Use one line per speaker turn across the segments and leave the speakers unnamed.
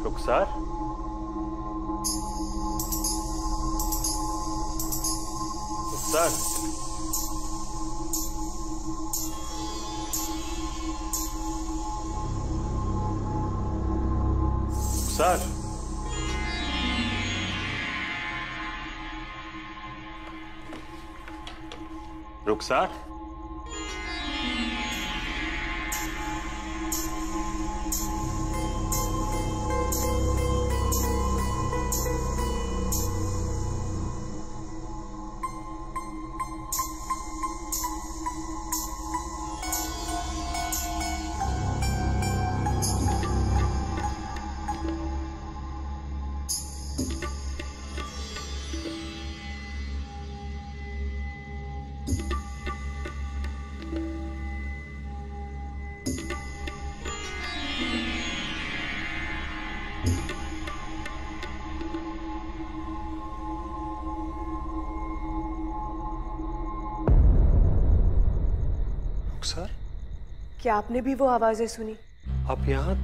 रुखसार, रुखसार, रुखसार, रुखसार,
रुखसार,
क्या आपने भी वो आवाजें सुनी?
आप यहाँ?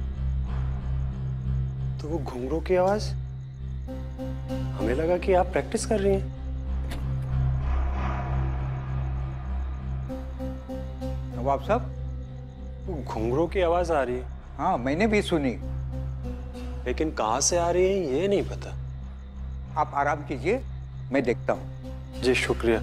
तो वो घुंघरू की आवाज, हमें लगा कि आप प्रैक्टिस कर रही हैं।
नवाब साहब,
वो घुंघरू की आवाज आ रही है।
हाँ मैंने भी सुनी।
लेकिन कहाँ से आ रही है ये नहीं पता।
आप आराम कीजिए, मैं देखता हूँ।
जी शुक्रिया।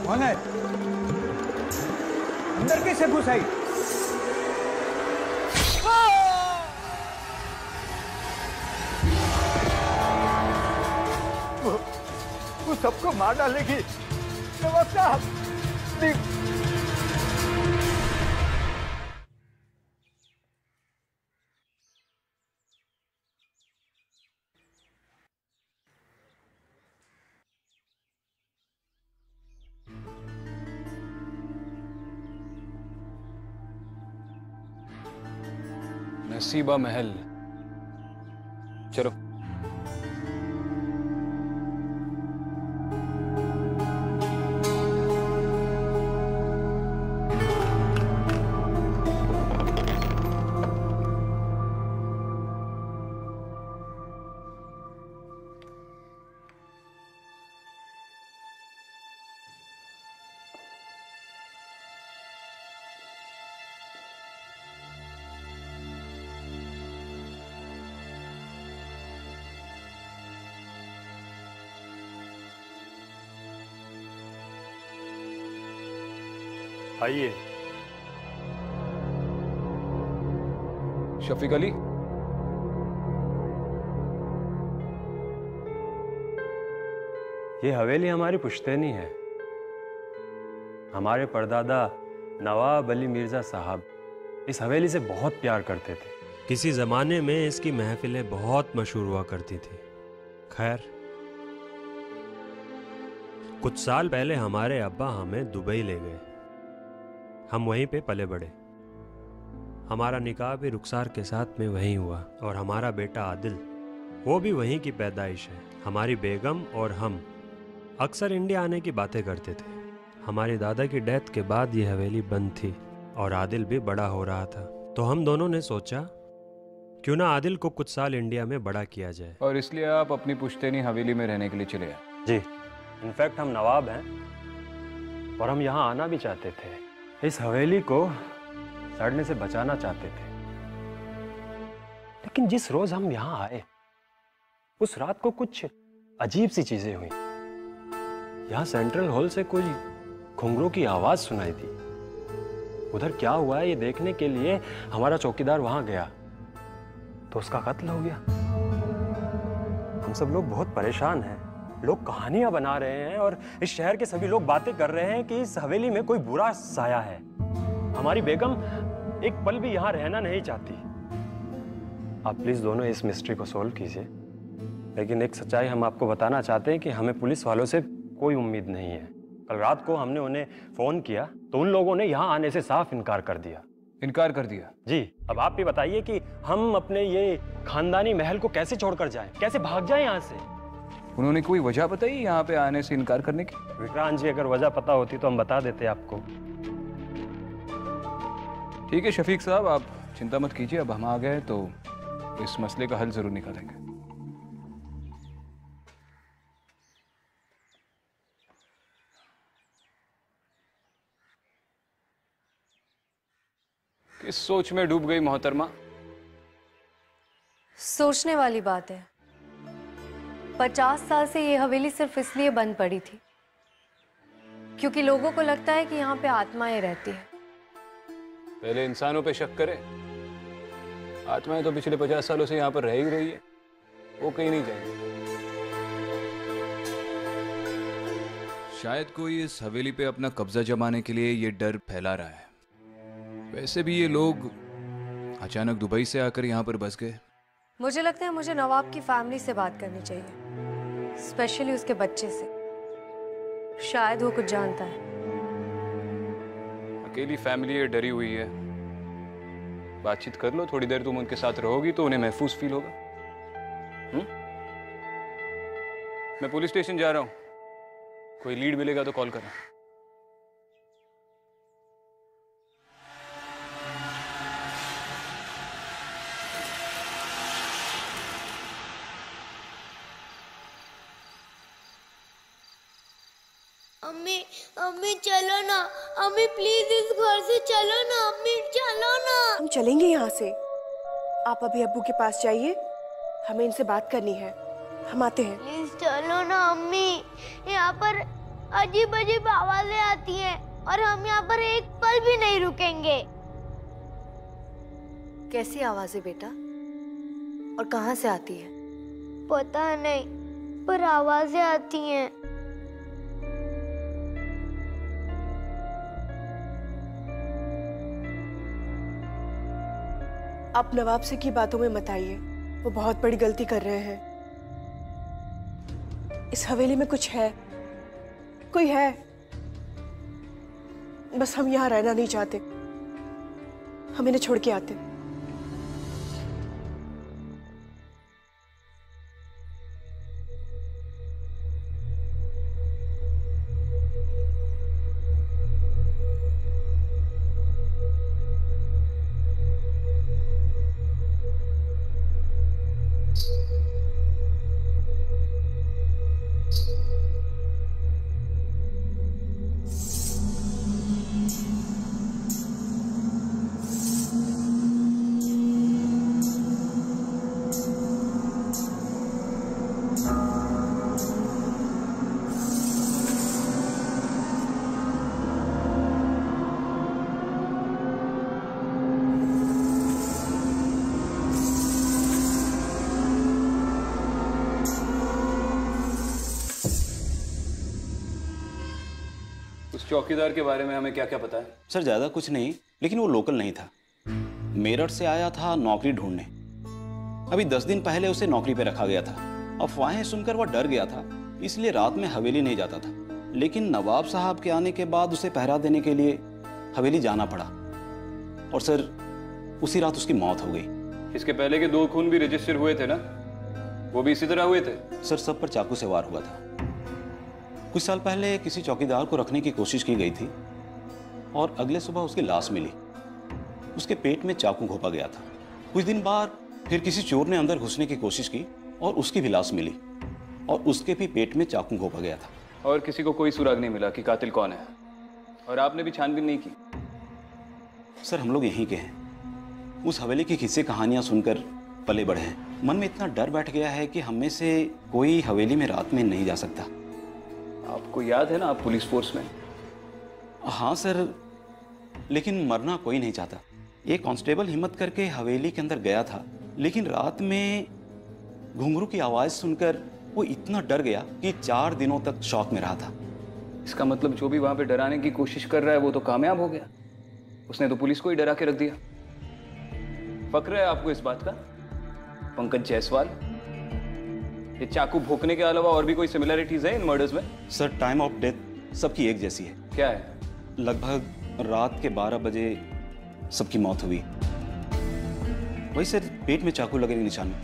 कौन है? अंदर कैसे घुस आई? वो सबको मार डालेगी। नवाब साहब, प्लीज।
नसीबा महल, चलो।
आइए।
शफीक अली,
ये हवेली हमारी पुश्तैनी है। हमारे परदादा नवाब अली मिर्जा साहब इस हवेली से बहुत प्यार करते थे। किसी जमाने में इसकी महफिलें बहुत मशहूर हुआ करती थी। खैर, कुछ साल पहले हमारे अब्बा हमें दुबई ले गए। हम वहीं पे पले बड़े। हमारा निकाह भी रुखसार के साथ में वहीं हुआ और हमारा बेटा आदिल, वो भी वहीं की पैदाइश है। हमारी बेगम और हम अक्सर इंडिया आने की बातें करते थे। हमारी दादा की डेथ के बाद ये हवेली बंद थी और आदिल भी बड़ा हो रहा था, तो हम दोनों ने सोचा क्यों ना आदिल को कुछ साल इंडिया में बड़ा किया जाए।
और इसलिए आप अपनी पुश्तैनी हवेली में रहने के लिए चले आए?
जी, इनफैक्ट हम नवाब हैं और हम यहाँ आना भी चाहते थे। इस हवेली को सड़ने से बचाना चाहते थे। लेकिन जिस रोज हम यहाँ आए उस रात को कुछ अजीब सी चीजें हुई। यहाँ सेंट्रल हॉल से कोई घुंघरू की आवाज सुनाई दी। उधर क्या हुआ है ये देखने के लिए हमारा चौकीदार वहां गया तो उसका कत्ल हो गया। हम सब लोग बहुत परेशान हैं। लोग कहानियां बना रहे हैं और इस शहर के सभी लोग बातें कर रहे हैं कि इस हवेली में कोई बुरा साया है। हमारी बेगम एक पल भी यहाँ रहना नहीं चाहती। आप प्लीज दोनों इस मिस्ट्री को सॉल्व कीजिए। लेकिन एक सच्चाई हम आपको बताना चाहते हैं कि हमें पुलिस वालों से कोई उम्मीद नहीं है। कल रात को हमने उन्हें फोन किया तो उन लोगों ने यहाँ आने से साफ इनकार कर दिया।
इनकार कर दिया?
जी। अब आप भी बताइए कि हम अपने ये खानदानी महल को कैसे छोड़कर जाएं, कैसे भाग जाएं यहाँ से?
उन्होंने कोई वजह बताई यहाँ पे आने से इनकार करने की?
विक्रांत जी, अगर वजह पता होती तो हम बता देते आपको।
ठीक है शफीक साहब, आप चिंता मत कीजिए, अब हम आ गए तो इस मसले का हल जरूर निकालेंगे। किस सोच में डूब गई मोहतरमा?
सोचने वाली बात है। 50 साल से ये हवेली सिर्फ इसलिए बंद पड़ी थी क्योंकि लोगों को लगता है कि यहाँ पे आत्माएं रहती है।
पहले इंसानों पे शक करें, आत्माएं तो पिछले 50 सालों से यहाँ पर रह ही रही है, वो कहीं नहीं जाएंगे।
शायद कोई इस हवेली पे अपना कब्जा जमाने के लिए ये डर फैला रहा है। वैसे भी ये लोग अचानक दुबई से आकर यहाँ पर बस गए।
मुझे लगता है मुझे नवाब की फैमिली से बात करनी चाहिए, स्पेशली उसके बच्चे से। शायद वो कुछ जानता है।
अकेली फैमिली है, डरी हुई है, बातचीत कर लो। थोड़ी देर तुम उनके साथ रहोगी तो उन्हें महफूज फील होगा। मैं पुलिस स्टेशन जा रहा हूं, कोई लीड मिलेगा तो कॉल करना।
अम्मी अम्मी चलो ना, अम्मी प्लीज इस घर से चलो ना, अम्मी चलो ना।
हम चलेंगे यहाँ से। आप अभी अब्बू के पास जाइए, हमें इनसे बात करनी है। हम आते हैं।
प्लीज चलो ना अम्मी, यहाँ पर अजीब अजीब आवाजें आती हैं और हम यहाँ पर एक पल भी नहीं रुकेंगे।
कैसी आवाजें बेटा, और कहाँ से आती है?
पता नहीं, पर आवाजें आती हैं।
आप नवाब से की बातों में मत आइए, वो बहुत बड़ी गलती कर रहे हैं। इस हवेली में कुछ है, कोई है, बस हम यहाँ रहना नहीं चाहते। हम इन्हें छोड़ के आते।
चौकीदार के बारे में हमें क्या क्या पता है?
सर ज़्यादा कुछ नहीं, लेकिन वो लोकल नहीं था। मेरठ से आया था नौकरी ढूंढने। अभी 10 दिन पहले उसे नौकरी पे रखा गया था। अफवाहें सुनकर वह डर गया था, इसलिए रात में हवेली नहीं जाता था। लेकिन नवाब साहब के आने के बाद उसे पहरा देने के लिए हवेली जाना पड़ा, और सर उसी रात उसकी मौत हो गई।
इसके पहले के 2 खून भी रजिस्टर हुए थे ना, वो भी इसी तरह हुए थे?
सर सब पर चाकू से वार हुआ था। कुछ साल पहले किसी चौकीदार को रखने की कोशिश की गई थी और अगले सुबह उसकी लाश मिली। उसके पेट में चाकू घोंपा गया था। कुछ दिन बाद फिर किसी चोर ने अंदर घुसने की कोशिश की और उसकी भी लाश मिली और उसके भी पेट में चाकू घोंपा गया था।
और किसी को कोई सुराग नहीं मिला कि कातिल कौन है? और आपने भी छानबीन नहीं की?
सर हम लोग यहीं के हैं। उस हवेली की किस्से कहानियां सुनकर पले बढ़े हैं। मन में इतना डर बैठ गया है कि हम में से कोई हवेली में रात में नहीं जा सकता।
आपको याद है ना, आप पुलिस फोर्स में?
हाँ सर, लेकिन मरना कोई नहीं चाहता। एक कांस्टेबल हिम्मत करके हवेली के अंदर गया था, लेकिन रात में घुंघरू की आवाज सुनकर वो इतना डर गया कि 4 दिनों तक शॉक में रहा था।
इसका मतलब जो भी वहां पे डराने की कोशिश कर रहा है वो तो कामयाब हो गया। उसने तो पुलिस को ही डरा के रख दिया। फक्र है आपको इस बात का, पंकज जायसवाल? ये चाकू भोंकने के अलावा और भी कोई सिमिलरिटीज है इन मर्डर्स में?
सर टाइम ऑफ डेथ सबकी एक जैसी है।
क्या है?
लगभग रात के 12 बजे सबकी मौत हुई। वही सर, पेट में चाकू लगे के निशान।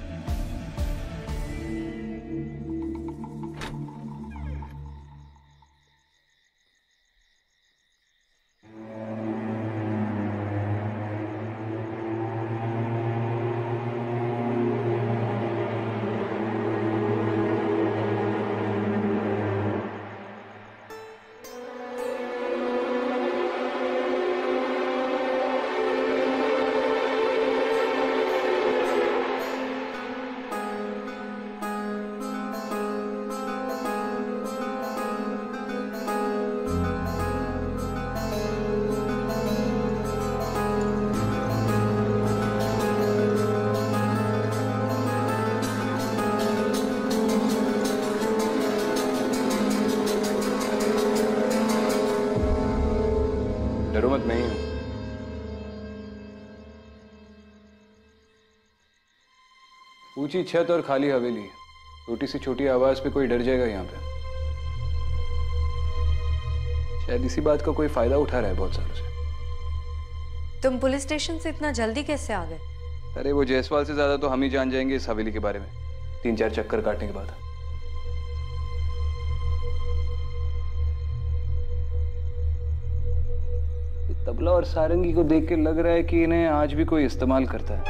डरो मत, मैं ही हूं। ऊंची छत और खाली हवेली, छोटी सी छोटी आवाज पे कोई डर जाएगा यहाँ पे? शायद इसी बात का कोई फायदा उठा रहा है बहुत सालों से।
तुम पुलिस स्टेशन से इतना जल्दी कैसे आ गए?
अरे वो जायसवाल से ज्यादा तो हम ही जान जाएंगे इस हवेली के बारे में, 3-4 चक्कर काटने के बाद। तबला और सारंगी को देख के लग रहा है कि इन्हें आज भी कोई इस्तेमाल करता है।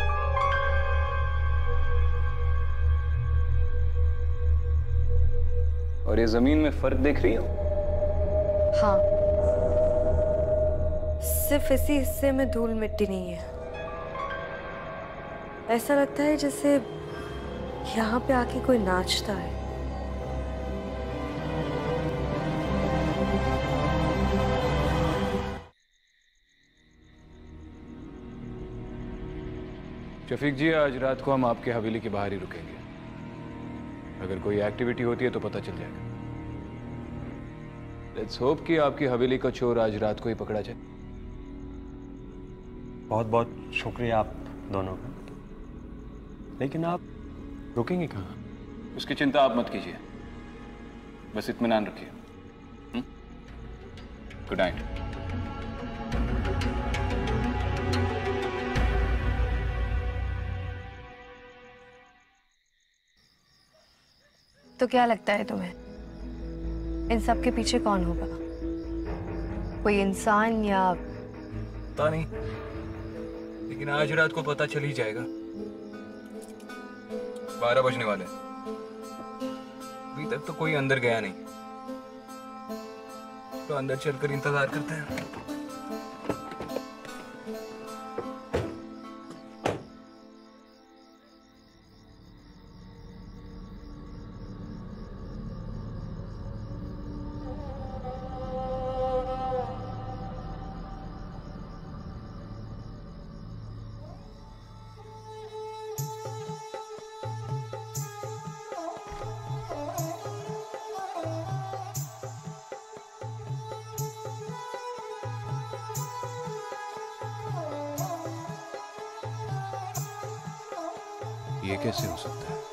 और ये जमीन में फर्क देख रही हो?
हाँ, सिर्फ इसी हिस्से में धूल मिट्टी नहीं है। ऐसा लगता है जैसे यहाँ पे आके कोई नाचता है।
शफीक जी, आज रात को हम आपके हवेली के बाहर ही रुकेंगे। अगर कोई एक्टिविटी होती है तो पता चल जाएगा। लेट्स होप कि आपकी हवेली का चोर आज रात को ही पकड़ा जाए।
बहुत बहुत शुक्रिया आप दोनों का, लेकिन आप रुकेंगे कहाँ?
उसकी चिंता आप मत कीजिए, बस इत्मीनान रखिए। Good night.
तो क्या लगता है तुम्हें, इन सब के पीछे कौन होगा? कोई इंसान या?
पता नहीं, लेकिन आज रात को पता चल ही जाएगा। 12 बजने वाले, अभी तक तो कोई अंदर गया नहीं, तो अंदर चलकर इंतजार करते हैं।
ये कैसे हो सकता है?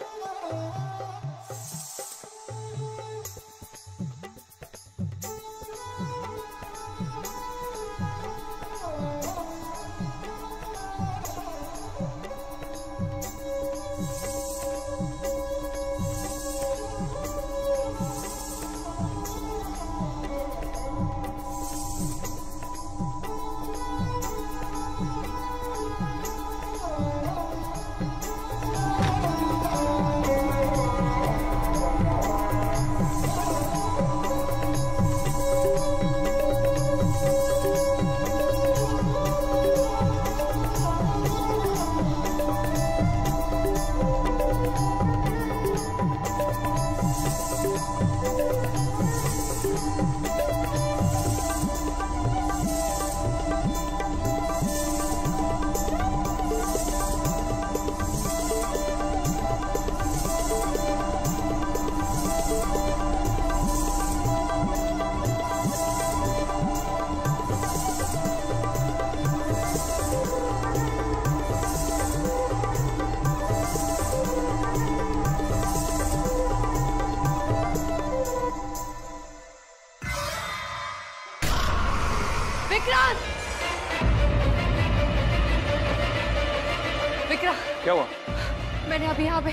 मैंने अभी यहाँ पे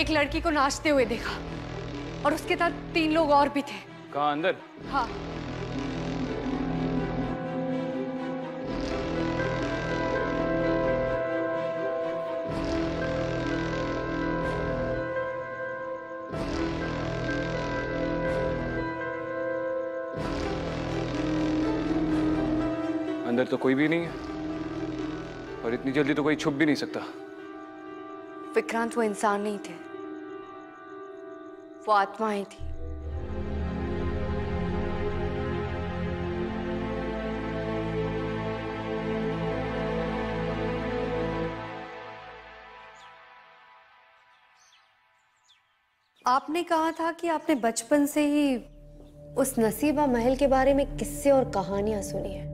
एक लड़की को नाचते हुए देखा और उसके साथ 3 लोग और भी थे।
कहाँ, अंदर?
हाँ।
अंदर तो कोई भी नहीं है और इतनी जल्दी तो कोई छुप भी नहीं सकता।
विक्रांत वो इंसान नहीं थे, वो आत्माएं थी। आपने कहा था कि आपने बचपन से ही उस नसीबा महल के बारे में किस्से और कहानियां सुनी है।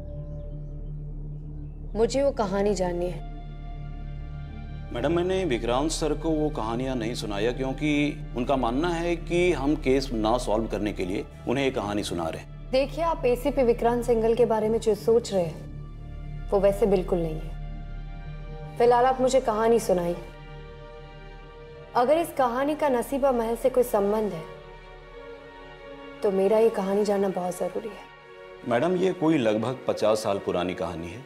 मुझे वो कहानी जाननी है।
मैडम, मैंने विक्रांत सर को वो कहानियां नहीं सुनाया क्योंकि उनका मानना है कि हम केस ना सॉल्व करने के लिए उन्हें एक कहानी सुना रहे हैं।
देखिए, आप एसीपी विक्रांत सिंघल के बारे में जो सोच रहे हैं वो वैसे बिल्कुल नहीं है। फिलहाल आप मुझे कहानी सुनाइए। अगर इस कहानी का नसीबा महल से कोई संबंध है तो मेरा ये कहानी जानना बहुत जरूरी है।
मैडम, ये कोई लगभग 50 साल पुरानी कहानी है।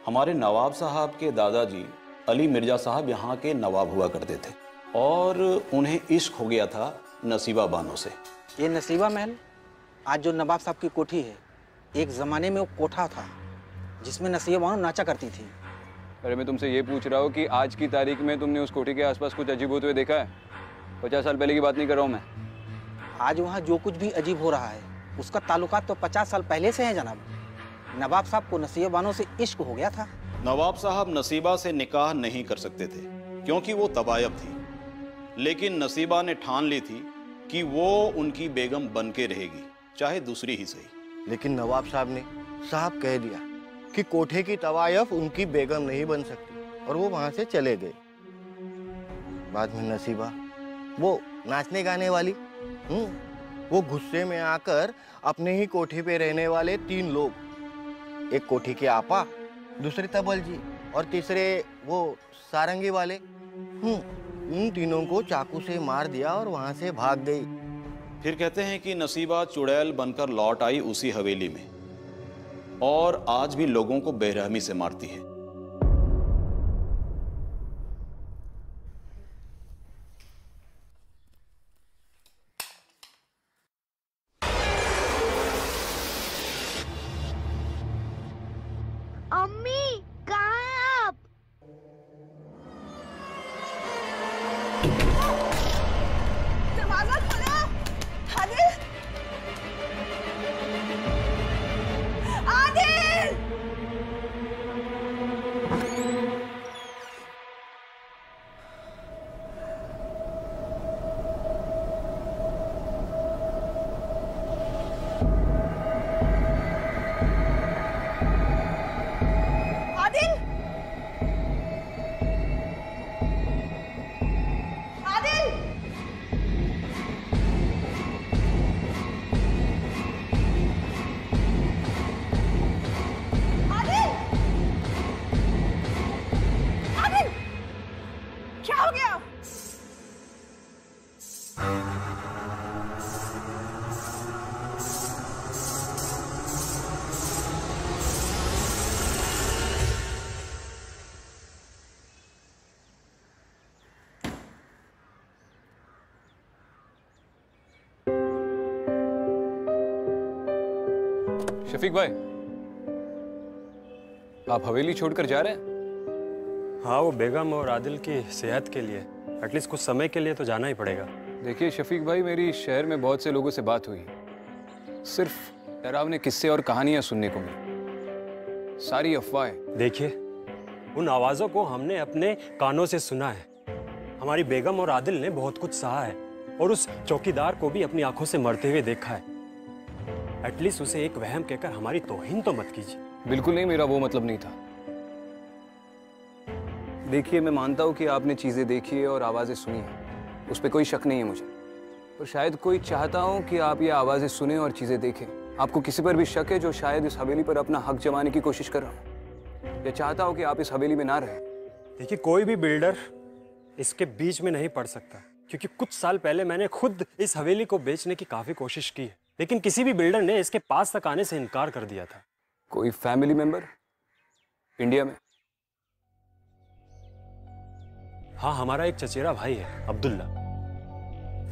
हमारे नवाब साहब के दादाजी अली मिर्जा साहब यहाँ के नवाब हुआ करते थे और उन्हें इश्क हो गया था नसीबा बानो से।
ये नसीबा महल आज जो नवाब साहब की कोठी है, एक ज़माने में वो कोठा था जिसमें नसीबा बानो नाचा करती थी।
अरे मैं तुमसे ये पूछ रहा हूँ कि आज की तारीख में तुमने उस कोठी के आसपास कुछ अजीब होते हुए देखा है? 50 साल पहले की बात नहीं कर रहा हूँ मैं।
आज वहाँ जो कुछ भी अजीब हो रहा है उसका ताल्लुकात तो 50 साल पहले से है जनाब। नवाब साहब को नसीबा बानो से इश्क हो गया था।
नवाब साहब नसीबा से निकाह नहीं कर सकते थे क्योंकि वो तबायब थी, लेकिन नसीबा ने ठान ली थी कि वो उनकी बेगम बन के रहेगी, चाहे दूसरी ही सही।
लेकिन नवाब साहब ने साहब कह दिया कि कोठे की तवायफ उनकी बेगम नहीं बन सकती और वो वहां से चले गए। बाद में नसीबा, वो नाचने गाने वाली, वो गुस्से में आकर अपने ही कोठे पे रहने वाले 3 लोग, एक कोठी के आपा, दूसरे तबल जी और तीसरे वो सारंगी वाले, उन तीनों को चाकू से मार दिया और वहां से भाग गई।
फिर कहते हैं कि नसीबा चुड़ैल बनकर लौट आई उसी हवेली में और आज भी लोगों को बेरहमी से मारती है।
अम्मी, कहाँ हैं आप?
दरवाजा खोलो। आदिल, आदिल। क्या हो गया?
शफीक भाई, आप हवेली छोड़कर जा रहे हैं?
हाँ, वो बेगम और आदिल की सेहत के लिए एटलीस्ट कुछ समय के लिए तो जाना ही पड़ेगा।
देखिए शफीक भाई, मेरी शहर में बहुत से लोगों से बात हुई, सिर्फ डरावने किस्से और कहानियां सुनने को मिली, सारी अफवाहें।
देखिए, उन आवाज़ों को हमने अपने कानों से सुना है। हमारी बेगम और आदिल ने बहुत कुछ सहा है और उस चौकीदार को भी अपनी आंखों से मरते हुए देखा है। एटलीस्ट उसे एक वहम कहकर हमारी तौहीन तो मत कीजिए।
बिल्कुल नहीं, मेरा वो मतलब नहीं था। देखिए, मैं मानता हूँ कि आपने चीज़ें देखी है और आवाज़ें सुनी हैं, उस पर कोई शक नहीं है मुझे, और शायद कोई चाहता हूँ कि आप ये आवाज़ें सुने और चीज़ें देखें। आपको किसी पर भी शक है जो शायद इस हवेली पर अपना हक जमाने की कोशिश कर रहा हूँ, या चाहता हूँ कि आप इस हवेली में ना रहें?
देखिए, कोई भी बिल्डर इसके बीच में नहीं पड़ सकता, क्योंकि कुछ साल पहले मैंने खुद इस हवेली को बेचने की काफी कोशिश की है, लेकिन किसी भी बिल्डर ने इसके पास तक आने से इनकार कर दिया था।
कोई फैमिली मेंबर इंडिया में?
हाँ, हमारा एक चचेरा भाई है, अब्दुल्ला।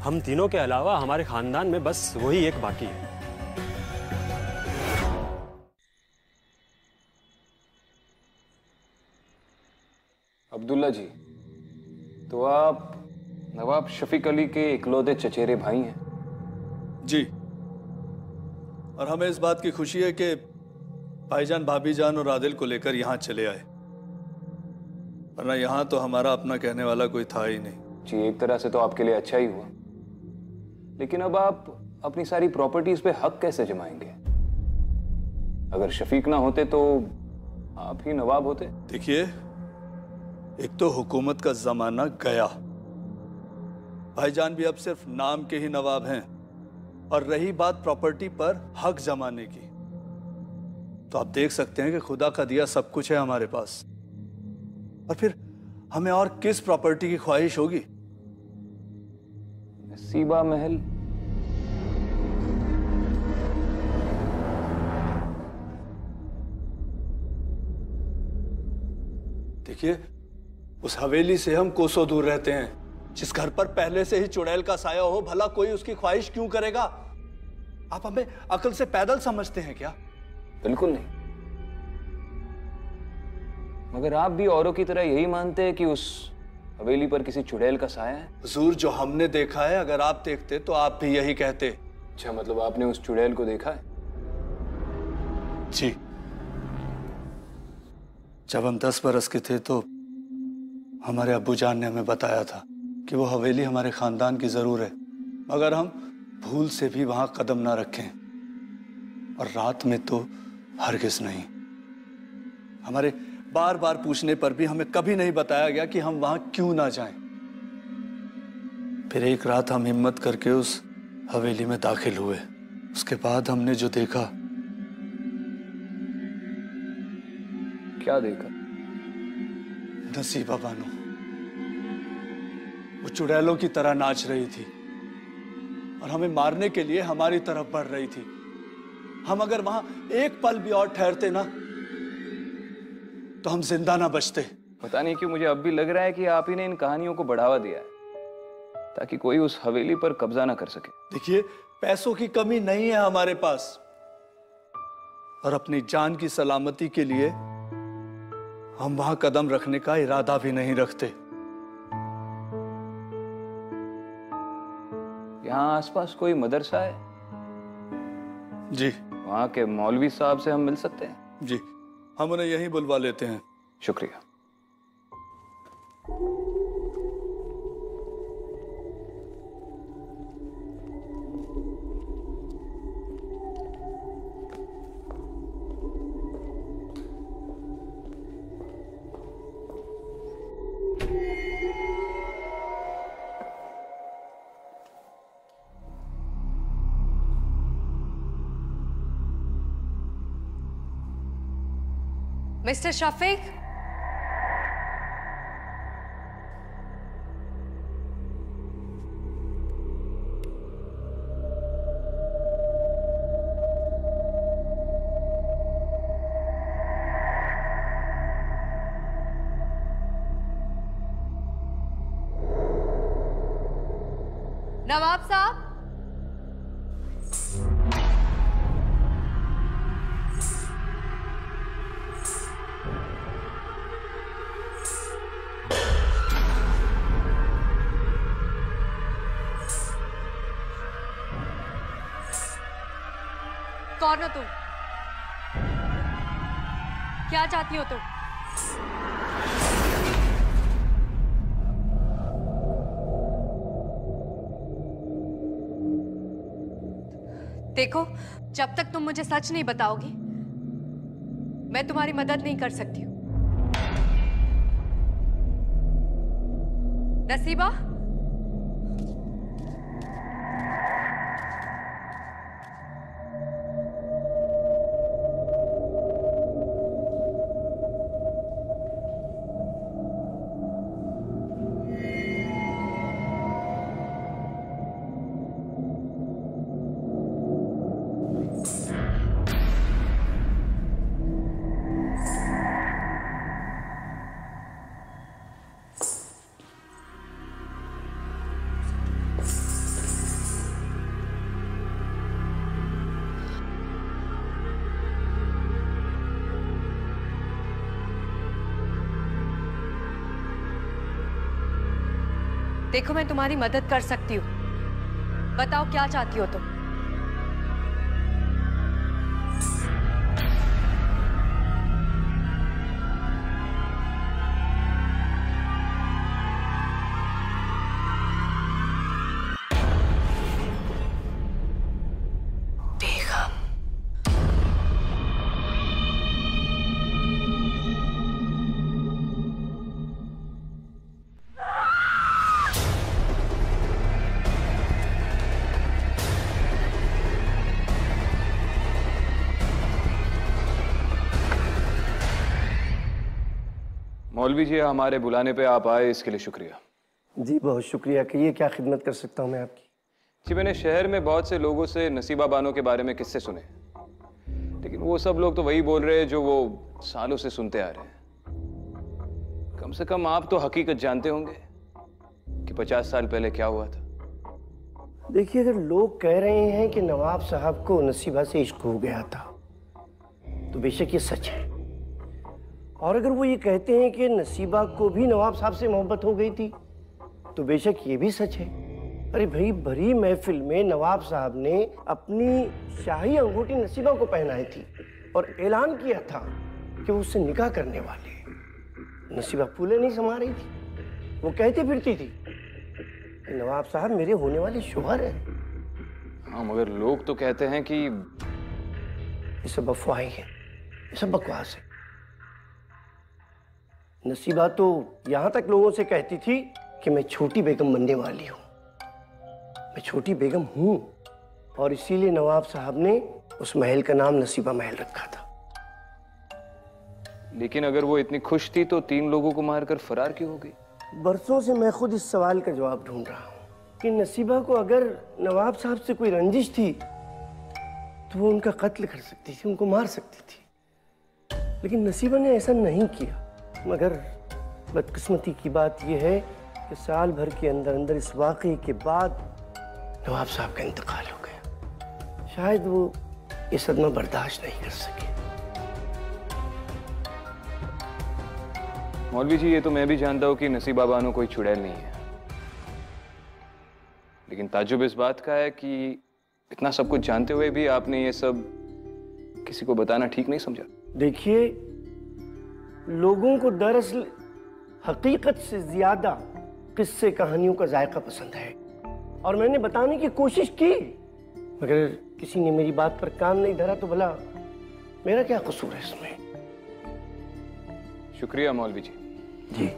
हम तीनों के अलावा हमारे खानदान में बस वही एक बाकी है।
अब्दुल्ला जी, तो आप नवाब शफीक अली के इकलौते चचेरे भाई हैं?
जी, और हमें इस बात की खुशी है कि भाईजान, भाभी जान और आदिल को लेकर यहाँ चले आए, वरना यहाँ तो हमारा अपना कहने वाला कोई था ही नहीं।
जी, एक तरह से तो आपके लिए अच्छा ही हुआ, लेकिन अब आप अपनी सारी प्रॉपर्टीज पे हक कैसे जमाएंगे? अगर शफीक ना होते तो आप ही नवाब होते।
देखिए, एक तो हुकूमत का जमाना गया, भाईजान भी अब सिर्फ नाम के ही नवाब हैं, और रही बात प्रॉपर्टी पर हक जमाने की, तो आप देख सकते हैं कि खुदा का दिया सब कुछ है हमारे पास, और फिर हमें और किस प्रॉपर्टी की ख्वाहिश होगी?
नसीबा महल?
देखिए, उस हवेली से हम कोसों दूर रहते हैं। जिस घर पर पहले से ही चुड़ैल का साया हो, भला कोई उसकी ख्वाहिश क्यों करेगा? आप हमें अकल से पैदल समझते हैं क्या?
बिल्कुल नहीं, मगर आप भी औरों की तरह यही मानते हैं कि उस हवेली पर किसी चुड़ैल का साया है?
हुजूर, जो हमने देखा है, अगर आप देखते तो आप भी यही कहते।
अच्छा, मतलब आपने उस चुड़ैल को देखा है?
जी, जब हम 10 बरस के थे तो हमारे अब्बू जान ने हमें बताया था कि वो हवेली हमारे खानदान की जरूर है, मगर हम भूल से भी वहां कदम ना रखें, और रात में तो हरगिज नहीं। हमारे बार बार पूछने पर भी हमें कभी नहीं बताया गया कि हम वहां क्यों ना जाएं। फिर एक रात हम हिम्मत करके उस हवेली में दाखिल हुए। उसके बाद हमने जो देखा।
क्या देखा?
नसीबा बानो वो चुड़ैलों की तरह नाच रही थी और हमें मारने के लिए हमारी तरफ बढ़ रही थी। हम अगर वहां एक पल भी और ठहरते ना तो हम जिंदा ना बचते।
पता नहीं क्यों मुझे अब भी लग रहा है कि आप ही ने इन कहानियों को बढ़ावा दिया है ताकि कोई उस हवेली पर कब्जा ना कर सके।
देखिए, पैसों की कमी नहीं है हमारे पास, और अपनी जान की सलामती के लिए हम वहां कदम रखने का इरादा भी नहीं रखते।
यहाँ आसपास कोई मदरसा है?
जी।
वहां के मौलवी साहब से हम मिल सकते हैं?
जी, हम उन्हें यहीं बुलवा लेते हैं।
शुक्रिया।
मिस्टर शफीक, नवाब साहब। कौन हो तुम? क्या चाहती हो तुम? देखो, जब तक तुम मुझे सच नहीं बताओगी मैं तुम्हारी मदद नहीं कर सकती हूँ। नसीबा, देखो मैं तुम्हारी मदद कर सकती हूँ, बताओ क्या चाहती हो तुम?
मौलवी जी, हमारे बुलाने पे आप आए इसके लिए शुक्रिया।
जी बहुत शुक्रिया। कहिए क्या खिदमत कर सकता हूँ मैं आपकी?
जी, मैंने शहर में बहुत से लोगों से नसीबा बानो के बारे में किस्से सुने, लेकिन वो सब लोग तो वही बोल रहे हैं जो वो सालों से सुनते आ रहे हैं। कम से कम आप तो हकीकत जानते होंगे कि 50 साल पहले क्या हुआ था।
देखिए, अगर लोग कह रहे हैं कि नवाब साहब को नसीबा से इश्क हो गया था तो बेशक ये सच है, और अगर वो ये कहते हैं कि नसीबा को भी नवाब साहब से मोहब्बत हो गई थी तो बेशक ये भी सच है। अरे भाई, भरी महफिल में नवाब साहब ने अपनी शाही अंगूठी नसीबा को पहनाई थी और ऐलान किया था कि वो उससे निकाह करने वाले हैं। नसीबा फूले नहीं समा रही थी, वो कहती फिरती थी कि नवाब साहब मेरे होने वाले शोहर हैं।
हाँ, मगर लोग तो कहते हैं कि
ये सब अफवाहें हैं, ये सब बकवास है। नसीबा तो यहां तक लोगों से कहती थी कि मैं छोटी बेगम बनने वाली हूं, मैं छोटी बेगम हूं, और इसीलिए नवाब साहब ने उस महल का नाम नसीबा महल रखा था।
लेकिन अगर वो इतनी खुश थी तो 3 लोगों को मारकर फरार क्यों हो गई?
बरसों से मैं खुद इस सवाल का जवाब ढूंढ रहा हूं कि नसीबा को अगर नवाब साहब से कोई रंजिश थी तो वो उनका कत्ल कर सकती थी, उनको मार सकती थी, लेकिन नसीबा ने ऐसा नहीं किया। मगर बदकिस्मती की बात यह है कि साल भर के अंदर अंदर इस वाक़े के बाद नवाब साहब का इंतकाल हो गया। शायद वो ये सदमा बर्दाश्त नहीं कर सके।
मौलवी जी, ये तो मैं भी जानता हूँ कि नसीबा बानो कोई चुड़ैल नहीं है, लेकिन ताज्जुब इस बात का है कि इतना सब कुछ जानते हुए भी आपने ये सब किसी को बताना ठीक नहीं समझा।
देखिए, लोगों को दरअसल हकीकत से ज्यादा किस्से कहानियों का जायका पसंद है, और मैंने बताने की कोशिश की, मगर किसी ने मेरी बात पर कान नहीं धरा तो भला मेरा क्या कसूर है इसमें?
शुक्रिया मौलवी जी।
जी।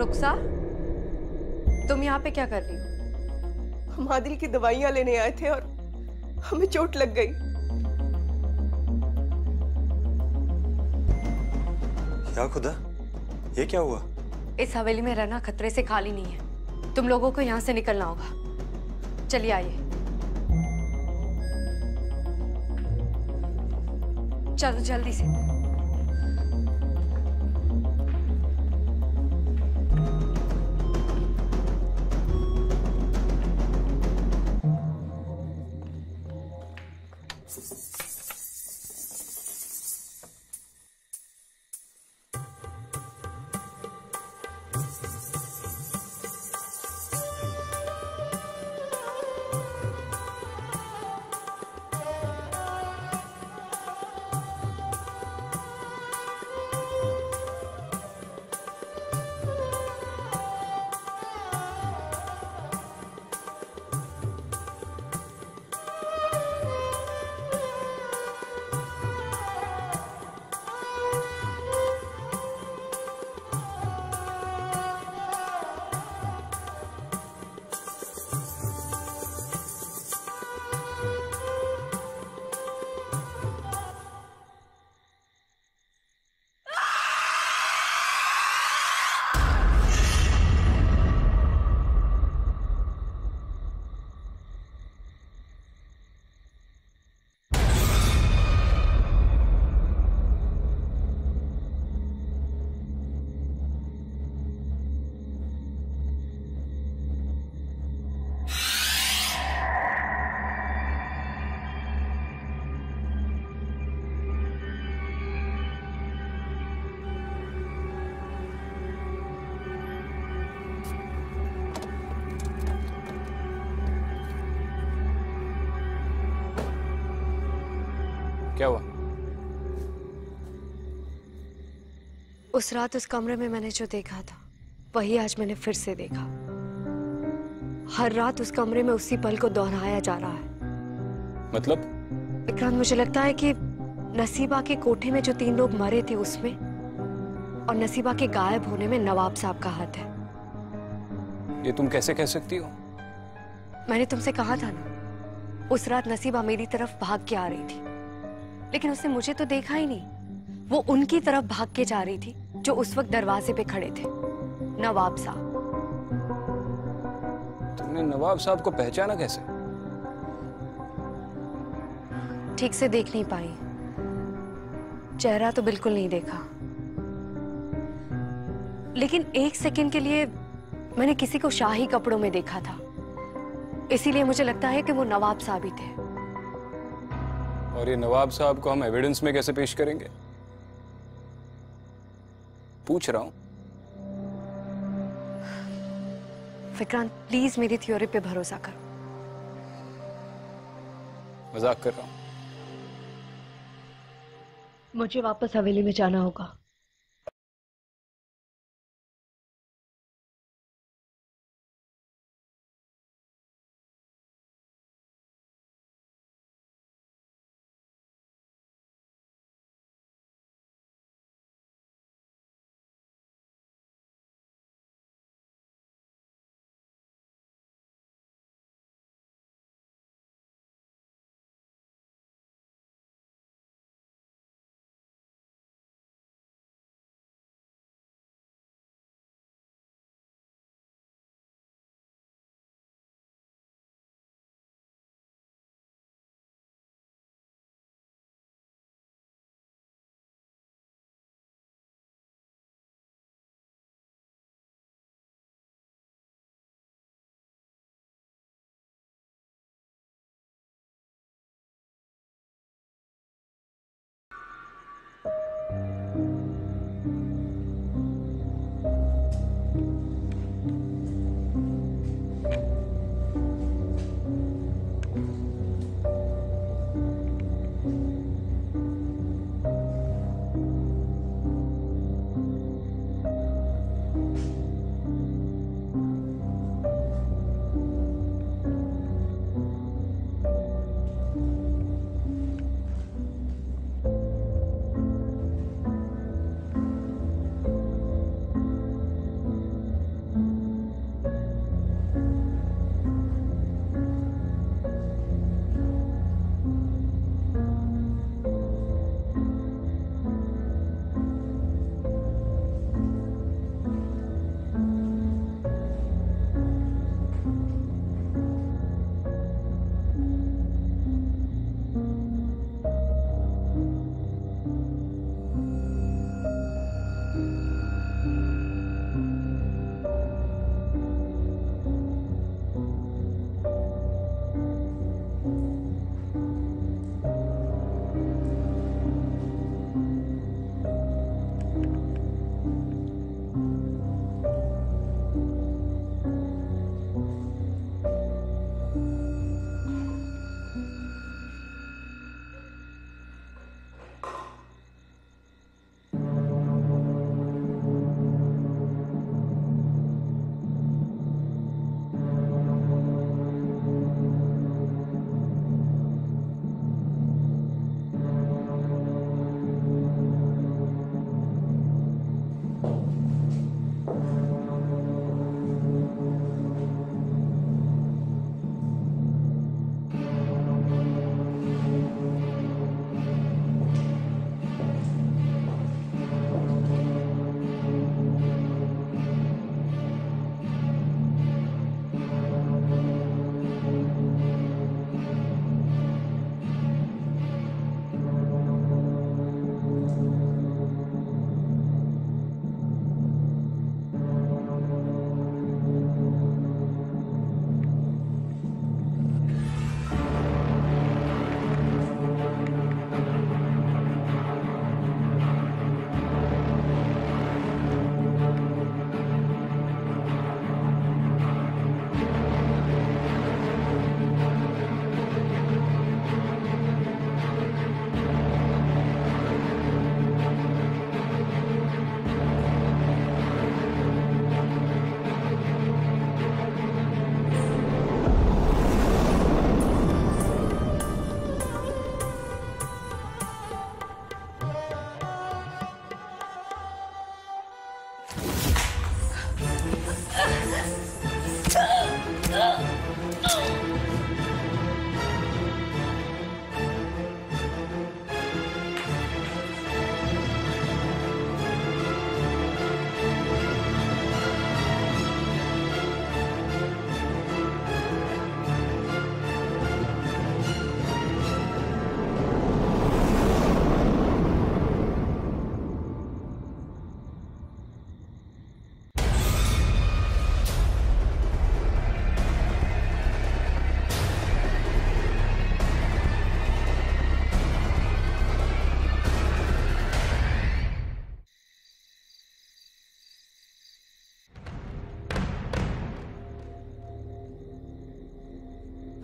रुखसा, तुम यहाँ पे क्या कर रही हो?
हम आदिल की दवाइयाँ लेने आए थे और हमें चोट लग गई।
क्या खुदा, ये क्या हुआ?
इस हवेली में रहना खतरे से खाली नहीं है, तुम लोगों को यहाँ से निकलना होगा। चलिए आइए। चलो जल्दी से।
क्या हुआ?
उस रात उस कमरे में मैंने जो देखा था वही आज मैंने फिर से देखा। हर रात उस कमरे में उसी पल को दोहराया जा रहा है।
मतलब?
विक्रांत, मुझे लगता है कि नसीबा के कोठे में जो 3 लोग मरे थे उसमें और नसीबा के गायब होने में नवाब साहब का हाथ है।
ये तुम कैसे कह सकती हो?
मैंने तुमसे कहा था ना, उस रात नसीबा मेरी तरफ भाग के आ रही थी, लेकिन उसने मुझे तो देखा ही नहीं। वो उनकी तरफ भाग के जा रही थी जो उस वक्त दरवाजे पे खड़े थे, नवाब साहब।
तुमने नवाब साहब को पहचाना कैसे?
ठीक से देख नहीं पाई, चेहरा तो बिल्कुल नहीं देखा, लेकिन 1 सेकंड के लिए मैंने किसी को शाही कपड़ों में देखा था, इसीलिए मुझे लगता है कि वो नवाब साहब ही थे।
और ये नवाब साहब को हम एविडेंस में कैसे पेश करेंगे? पूछ रहा हूं।
विक्रांत, प्लीज मेरी थ्योरी पे भरोसा करो।
मजाक कर रहा हूं।
मुझे वापस हवेली में जाना होगा।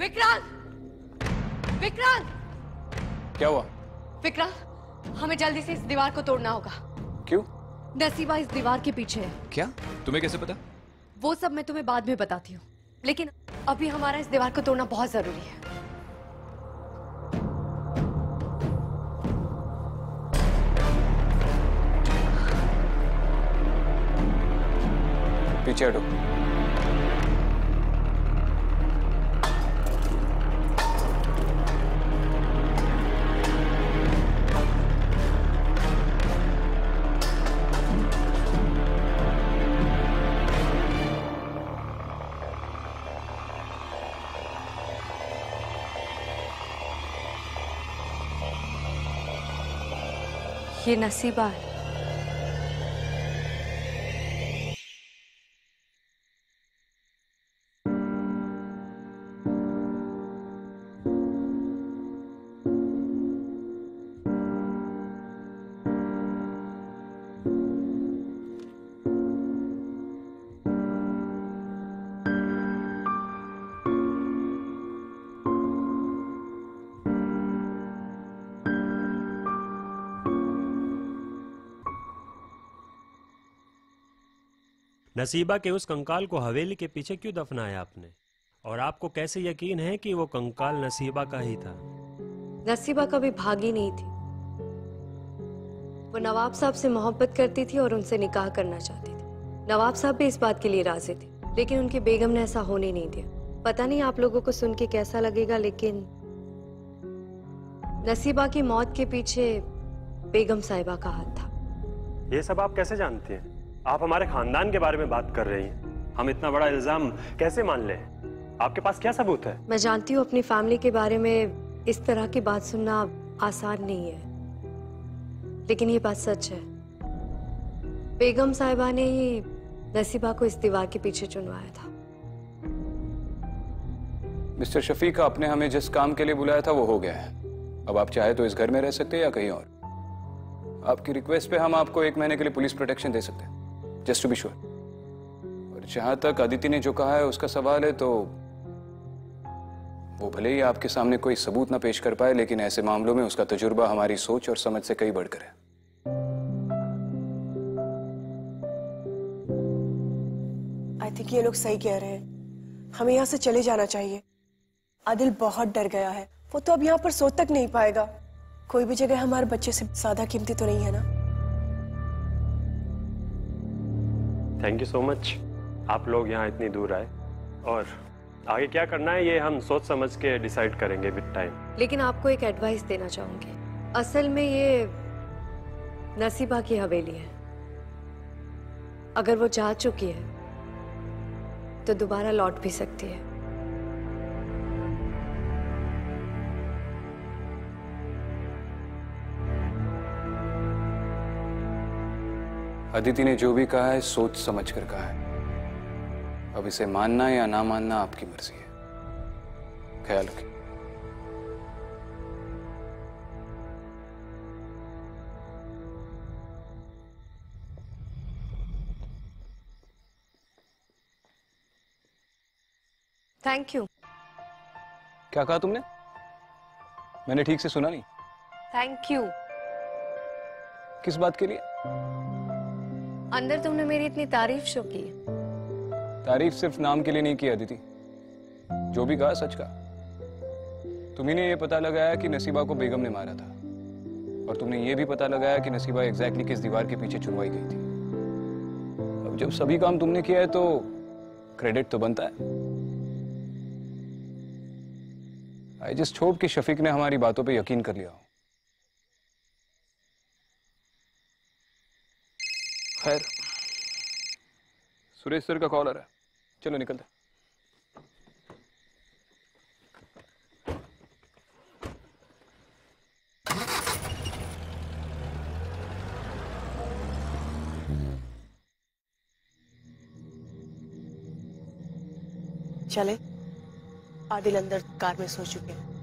विक्रांत! विक्रांत!
क्या हुआ?
विक्रांत, हमें जल्दी से इस दीवार को तोड़ना होगा।
क्यों?
नसीबा इस दीवार के पीछे है।
क्या? तुम्हें कैसे पता?
वो सब मैं तुम्हें बाद में बताती हूँ, लेकिन अभी हमारा इस दीवार को तोड़ना बहुत जरूरी है।
पीछे हटो।
ये नसीबा है।
नसीबा के उस कंकाल को हवेली के पीछे क्यों दफनाया आपने? और आपको कैसे यकीन है कि वो कंकाल नसीबा का ही था?
नसीबा कभी भागी नहीं थी। वो नवाब साहब से मोहब्बत करती थी और उनसे निकाह करना चाहती थी। नवाब साहब भी इस बात के लिए राजी थे, लेकिन उनकी बेगम ने ऐसा होने नहीं दिया। पता नहीं आप लोगों को सुन के कैसा लगेगा, लेकिन नसीबा की मौत के पीछे बेगम साहिबा का हाथ था।
ये सब आप कैसे जानती हैं? आप हमारे खानदान के बारे में बात कर रही हैं। हम इतना बड़ा इल्जाम कैसे मान लें? आपके पास क्या सबूत है?
मैं जानती हूँ अपनी फैमिली के बारे में इस तरह की बात सुनना आसान नहीं है, लेकिन ये बात सच है। बेगम साहिबा ने ही नसीबा को इस दीवार के पीछे चुनवाया था।
मिस्टर शफीक, आपने हमें जिस काम के लिए बुलाया था वो हो गया है। अब आप चाहे तो इस घर में रह सकते हैं या कहीं और। आपकी रिक्वेस्ट पे हम आपको 1 महीने के लिए पुलिस प्रोटेक्शन दे सकते हैं, जस्ट टू बी श्योर। और जहां तक अदिति ने जो कहा है उसका सवाल है, तो वो भले ही आपके सामने कोई सबूत ना पेश कर पाए, लेकिन ऐसे मामलों में उसका तजुर्बा हमारी सोच और समझ से कई बढ़कर है।
आई थिंक ये लोग सही कह रहे हैं। हमें यहाँ से चले जाना चाहिए। आदिल बहुत डर गया है। वो तो अब यहाँ पर सो तक नहीं पाएगा। कोई भी जगह हमारे बच्चे से ज्यादा कीमती तो नहीं है ना?
थैंक यू सो मच, आप लोग यहाँ इतनी दूर आए। और आगे क्या करना है ये हम सोच समझ के डिसाइड करेंगे विद टाइम।
लेकिन आपको एक एडवाइस देना चाहूंगी। असल में ये नसीबा की हवेली है। अगर वो जा चुकी है तो दोबारा लौट भी सकती है।
अदिति ने जो भी कहा है सोच समझ कर कहा है। अब इसे मानना या ना मानना आपकी मर्जी है। ख्याल रखिए।
Thank you.
क्या कहा तुमने? मैंने ठीक से सुना नहीं।
Thank you.
किस बात के लिए?
अंदर तुमने मेरी इतनी तारीफ शो की।
तारीफ सिर्फ नाम के लिए नहीं की अदिति। जो भी कहा सच कहा। तुम्ही ने यह पता लगाया कि नसीबा को बेगम ने मारा था, और तुमने ये भी पता लगाया कि नसीबा एग्जैक्टली किस दीवार के पीछे चुनवाई गई थी। अब जब सभी काम तुमने किया है तो क्रेडिट तो बनता है। आई जस्ट होप कि शफीक ने हमारी बातों पे यकीन कर लिया हो। खैर, सुरेश सर का कॉल आ रहा है, चलो निकलते।
चले। आदिल अंदर कार में सो चुके हैं।